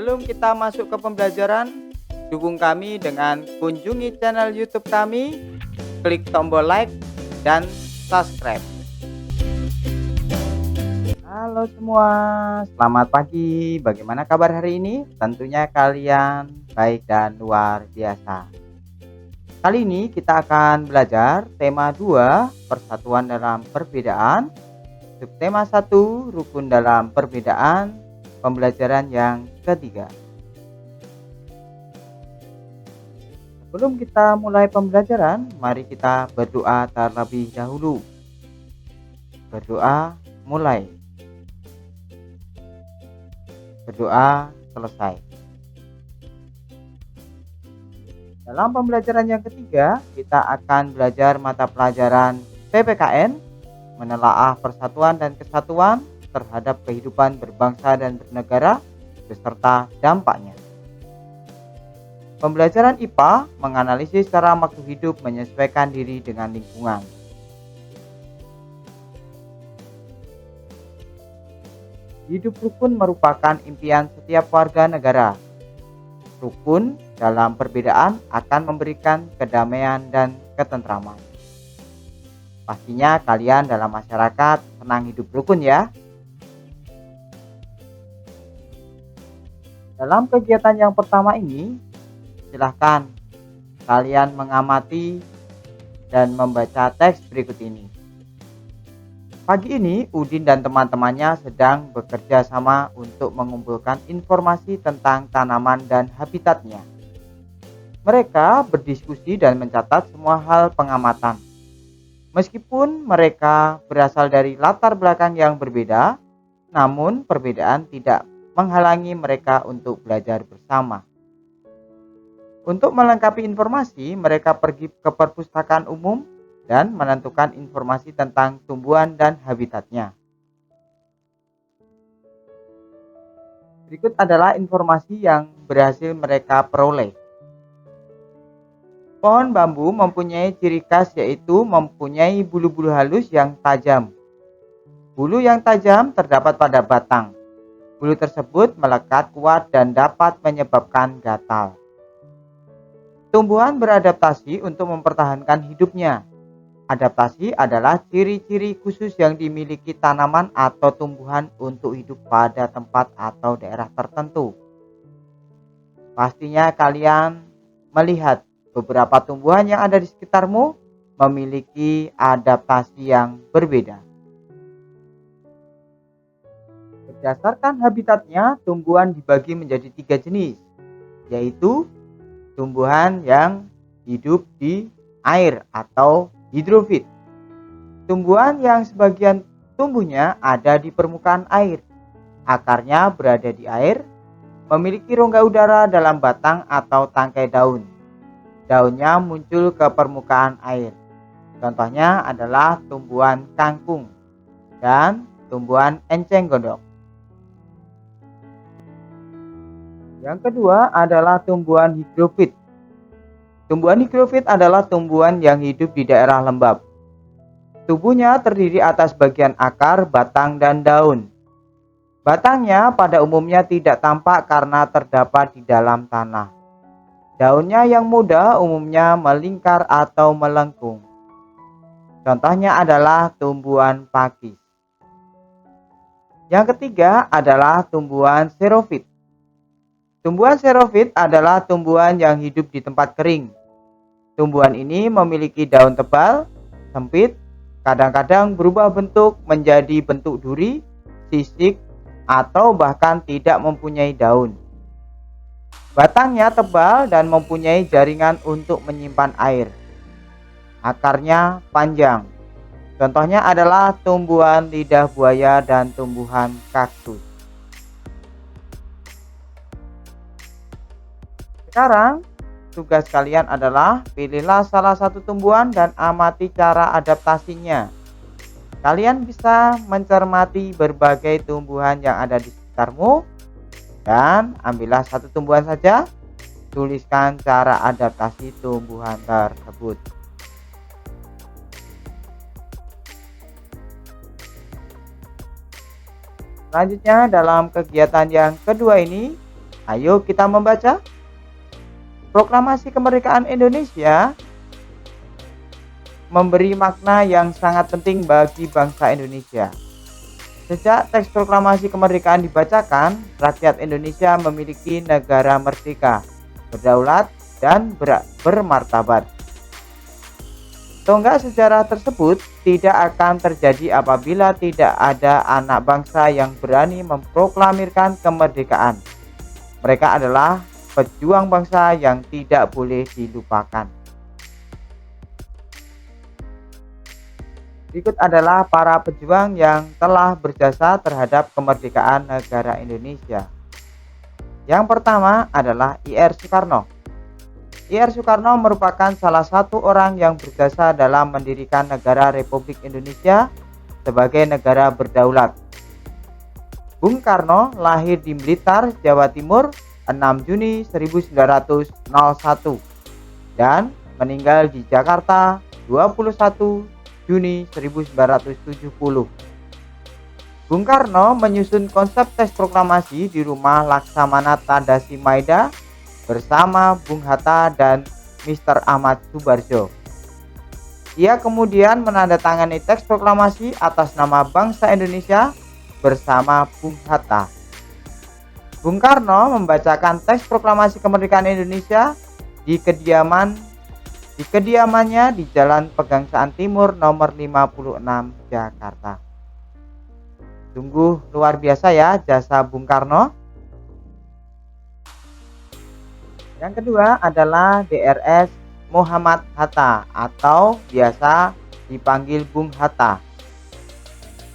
Sebelum kita masuk ke pembelajaran, dukung kami dengan kunjungi channel YouTube kami, klik tombol like dan subscribe. Halo semua, selamat pagi. Bagaimana kabar hari ini? Tentunya kalian baik dan luar biasa. Kali ini kita akan belajar tema 2, persatuan dalam perbedaan. Subtema 1, rukun dalam perbedaan, pembelajaran yang ketiga. Sebelum kita mulai pembelajaran, mari kita berdoa terlebih dahulu. Berdoa mulai. Berdoa selesai. Dalam pembelajaran yang ketiga, kita akan belajar mata pelajaran PPKN, menelaah persatuan dan kesatuan terhadap kehidupan berbangsa dan bernegara beserta dampaknya. Pembelajaran IPA menganalisis cara makhluk hidup menyesuaikan diri dengan lingkungan. Hidup rukun merupakan impian setiap warga negara. Rukun dalam perbedaan akan memberikan kedamaian dan ketentraman. Pastinya kalian dalam masyarakat senang hidup rukun ya. Dalam kegiatan yang pertama ini, silahkan kalian mengamati dan membaca teks berikut ini. Pagi ini, Udin dan teman-temannya sedang bekerja sama untuk mengumpulkan informasi tentang tanaman dan habitatnya. Mereka berdiskusi dan mencatat semua hal pengamatan. Meskipun mereka berasal dari latar belakang yang berbeda, namun perbedaan tidak menghalangi mereka untuk belajar bersama. Untuk melengkapi informasi, mereka pergi ke perpustakaan umum dan menentukan informasi tentang tumbuhan dan habitatnya. Berikut adalah informasi yang berhasil mereka peroleh. Pohon bambu mempunyai ciri khas yaitu mempunyai bulu-bulu halus yang tajam. Bulu yang tajam terdapat pada batang. Bulu tersebut melekat kuat dan dapat menyebabkan gatal. Tumbuhan beradaptasi untuk mempertahankan hidupnya. Adaptasi adalah ciri-ciri khusus yang dimiliki tanaman atau tumbuhan untuk hidup pada tempat atau daerah tertentu. Pastinya kalian melihat beberapa tumbuhan yang ada di sekitarmu memiliki adaptasi yang berbeda. Berdasarkan habitatnya, tumbuhan dibagi menjadi 3 jenis, yaitu tumbuhan yang hidup di air atau hidrofit. Tumbuhan yang sebagian tumbuhnya ada di permukaan air, akarnya berada di air, memiliki rongga udara dalam batang atau tangkai daun. Daunnya muncul ke permukaan air. Contohnya adalah tumbuhan kangkung dan tumbuhan enceng gondok. Yang kedua adalah tumbuhan higrofit. Tumbuhan higrofit adalah tumbuhan yang hidup di daerah lembab. Tubuhnya terdiri atas bagian akar, batang, dan daun. Batangnya pada umumnya tidak tampak karena terdapat di dalam tanah. Daunnya yang muda umumnya melingkar atau melengkung. Contohnya adalah tumbuhan pakis. Yang ketiga adalah tumbuhan xerophyt. Tumbuhan xerophyt adalah tumbuhan yang hidup di tempat kering. Tumbuhan ini memiliki daun tebal, sempit, kadang-kadang berubah bentuk menjadi bentuk duri, sisik, atau bahkan tidak mempunyai daun. Batangnya tebal dan mempunyai jaringan untuk menyimpan air. Akarnya panjang. Contohnya adalah tumbuhan lidah buaya dan tumbuhan kaktus. Sekarang, tugas kalian adalah pilihlah salah satu tumbuhan dan amati cara adaptasinya. Kalian bisa mencermati berbagai tumbuhan yang ada di sekitarmu dan ambillah satu tumbuhan saja. Tuliskan cara adaptasi tumbuhan tersebut. Selanjutnya dalam kegiatan yang kedua ini, Ayo kita membaca. Proklamasi Kemerdekaan Indonesia memberi makna yang sangat penting bagi bangsa Indonesia. Sejak teks proklamasi kemerdekaan dibacakan, rakyat Indonesia memiliki negara merdeka, berdaulat, dan bermartabat. Tonggak sejarah tersebut tidak akan terjadi apabila tidak ada anak bangsa yang berani memproklamirkan kemerdekaan. Mereka adalah pejuang bangsa yang tidak boleh dilupakan. Berikut adalah para pejuang yang telah berjasa terhadap kemerdekaan negara Indonesia. Yang pertama adalah I.R. Soekarno. I.R. Soekarno merupakan salah satu orang yang berjasa dalam mendirikan negara Republik Indonesia sebagai negara berdaulat. Bung Karno lahir di Blitar, Jawa Timur 6 Juni 1901 dan meninggal di Jakarta 21 Juni 1970. Bung Karno menyusun konsep teks proklamasi di rumah Laksamana Tadasi Maeda bersama Bung Hatta dan Mr. Ahmad Subarjo. Ia kemudian menandatangani teks proklamasi atas nama bangsa Indonesia bersama Bung Hatta. Bung Karno membacakan teks proklamasi kemerdekaan Indonesia di kediamannya di Jalan Pegangsaan Timur nomor 56 Jakarta. Sungguh luar biasa ya jasa Bung Karno. Yang kedua adalah Drs. Muhammad Hatta atau biasa dipanggil Bung Hatta.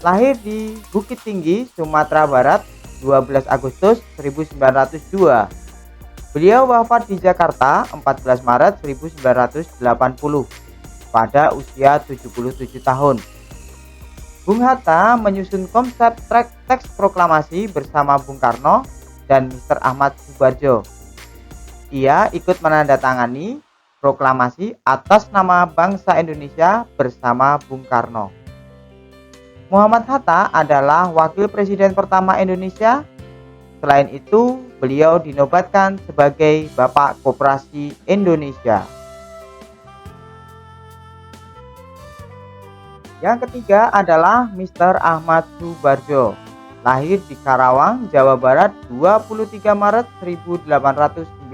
Lahir di Bukit Tinggi, Sumatera Barat 12 Agustus 1902. Beliau wafat di Jakarta 14 Maret 1980 pada usia 77 tahun. Bung Hatta menyusun konsep teks proklamasi bersama Bung Karno dan Mr. Ahmad Subarjo. Ia ikut menandatangani proklamasi atas nama bangsa Indonesia bersama Bung Karno. Muhammad Hatta adalah wakil presiden pertama Indonesia. Selain itu, beliau dinobatkan sebagai Bapak Koperasi Indonesia. Yang ketiga adalah Mr. Ahmad Subarjo. Lahir di Karawang, Jawa Barat 23 Maret 1896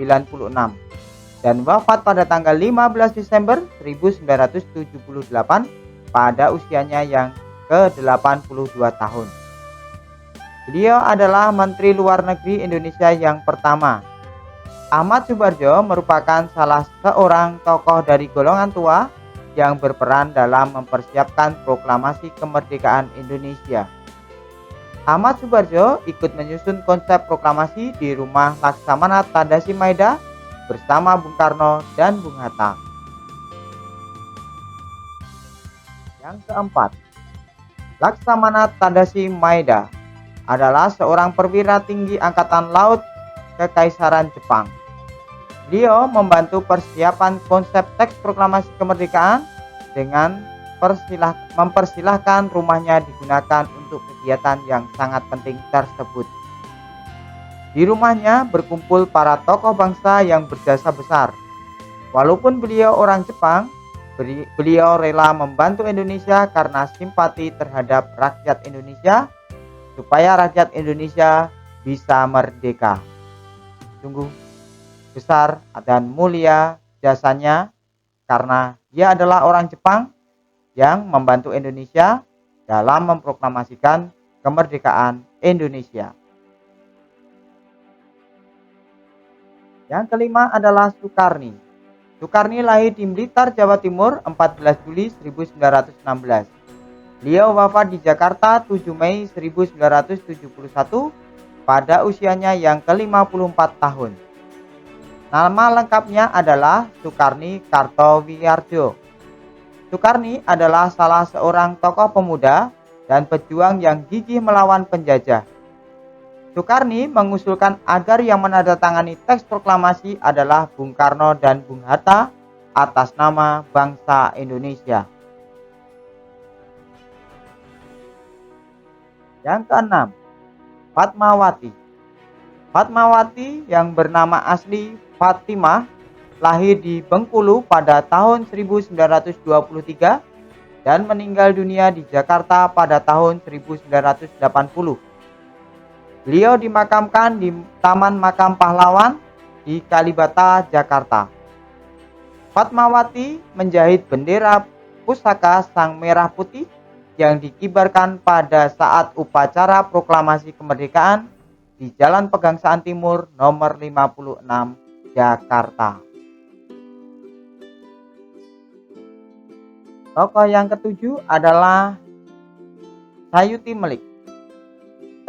dan wafat pada tanggal 15 Desember 1978 pada usianya yang ke-82 tahun. Beliau adalah Menteri Luar Negeri Indonesia yang pertama. Ahmad Subarjo merupakan salah seorang tokoh dari golongan tua yang berperan dalam mempersiapkan proklamasi kemerdekaan Indonesia. Ahmad Subarjo ikut menyusun konsep proklamasi di rumah Laksamana Tadasi Maeda bersama Bung Karno dan Bung Hatta. Yang keempat, Laksamana Tadasi Maeda adalah seorang perwira tinggi Angkatan Laut Kekaisaran Jepang. Beliau membantu persiapan konsep teks proklamasi kemerdekaan dengan mempersilahkan rumahnya digunakan untuk kegiatan yang sangat penting tersebut. Di rumahnya berkumpul para tokoh bangsa yang berjasa besar. Walaupun beliau orang Jepang, beliau rela membantu Indonesia karena simpati terhadap rakyat Indonesia supaya rakyat Indonesia bisa merdeka. Sungguh besar dan mulia jasanya karena dia adalah orang Jepang yang membantu Indonesia dalam memproklamasikan kemerdekaan Indonesia. Yang kelima adalah Sukarni. Sukarni lahir di Blitar, Jawa Timur 14 Juli 1916. Beliau wafat di Jakarta 7 Mei 1971 pada usianya yang ke-54 tahun. Nama lengkapnya adalah Sukarni Kartowiardjo. Sukarni adalah salah seorang tokoh pemuda dan pejuang yang gigih melawan penjajah. Sukarni mengusulkan agar yang menandatangani teks proklamasi adalah Bung Karno dan Bung Hatta atas nama bangsa Indonesia. Yang keenam, Fatmawati. Fatmawati yang bernama asli Fatimah lahir di Bengkulu pada tahun 1923 dan meninggal dunia di Jakarta pada tahun 1980. Beliau dimakamkan di Taman Makam Pahlawan di Kalibata, Jakarta. Fatmawati menjahit bendera pusaka Sang Merah Putih yang dikibarkan pada saat upacara proklamasi kemerdekaan di Jalan Pegangsaan Timur nomor 56, Jakarta. Tokoh yang ketujuh adalah Sayuti Melik.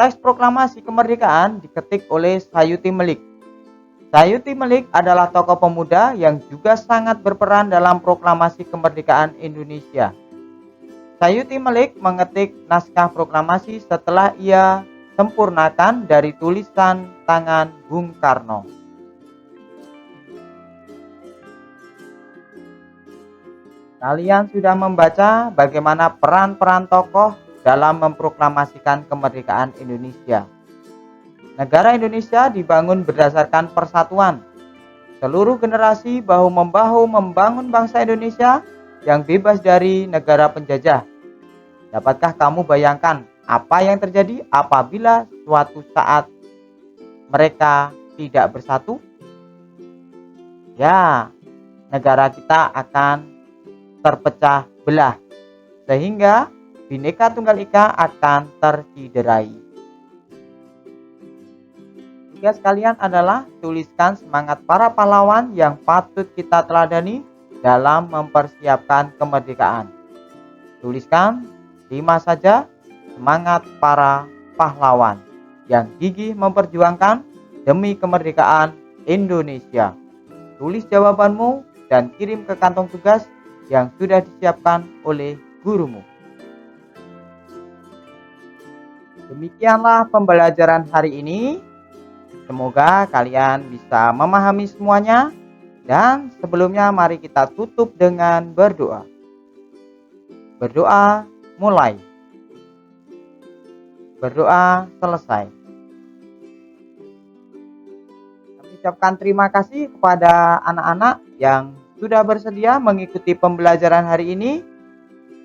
Teks proklamasi kemerdekaan diketik oleh Sayuti Melik. Sayuti Melik adalah tokoh pemuda yang juga sangat berperan dalam proklamasi kemerdekaan Indonesia. Sayuti Melik mengetik naskah proklamasi setelah ia sempurnakan dari tulisan tangan Bung Karno. Kalian sudah membaca bagaimana peran-peran tokoh dalam memproklamasikan kemerdekaan Indonesia. Negara Indonesia dibangun berdasarkan persatuan. Seluruh generasi bahu-membahu membangun bangsa Indonesia yang bebas dari negara penjajah. Dapatkah kamu bayangkan apa yang terjadi apabila suatu saat mereka tidak bersatu? Ya, negara kita akan terpecah belah, sehingga Bhinneka Tunggal Ika akan terciderai. Tugas kalian adalah tuliskan semangat para pahlawan yang patut kita teladani dalam mempersiapkan kemerdekaan. Tuliskan 5 saja semangat para pahlawan yang gigih memperjuangkan demi kemerdekaan Indonesia. Tulis jawabanmu dan kirim ke kantong tugas yang sudah disiapkan oleh gurumu. Demikianlah pembelajaran hari ini. Semoga kalian bisa memahami semuanya. Dan sebelumnya mari kita tutup dengan berdoa. Berdoa mulai. Berdoa selesai. Kami ucapkan terima kasih kepada anak-anak yang sudah bersedia mengikuti pembelajaran hari ini.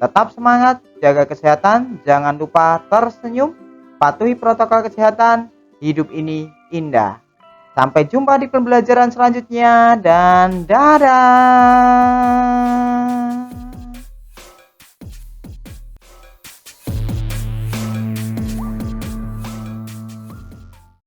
Tetap semangat, jaga kesehatan, jangan lupa tersenyum, patuhi protokol kesehatan, hidup ini indah. Sampai jumpa di pembelajaran selanjutnya dan dadah.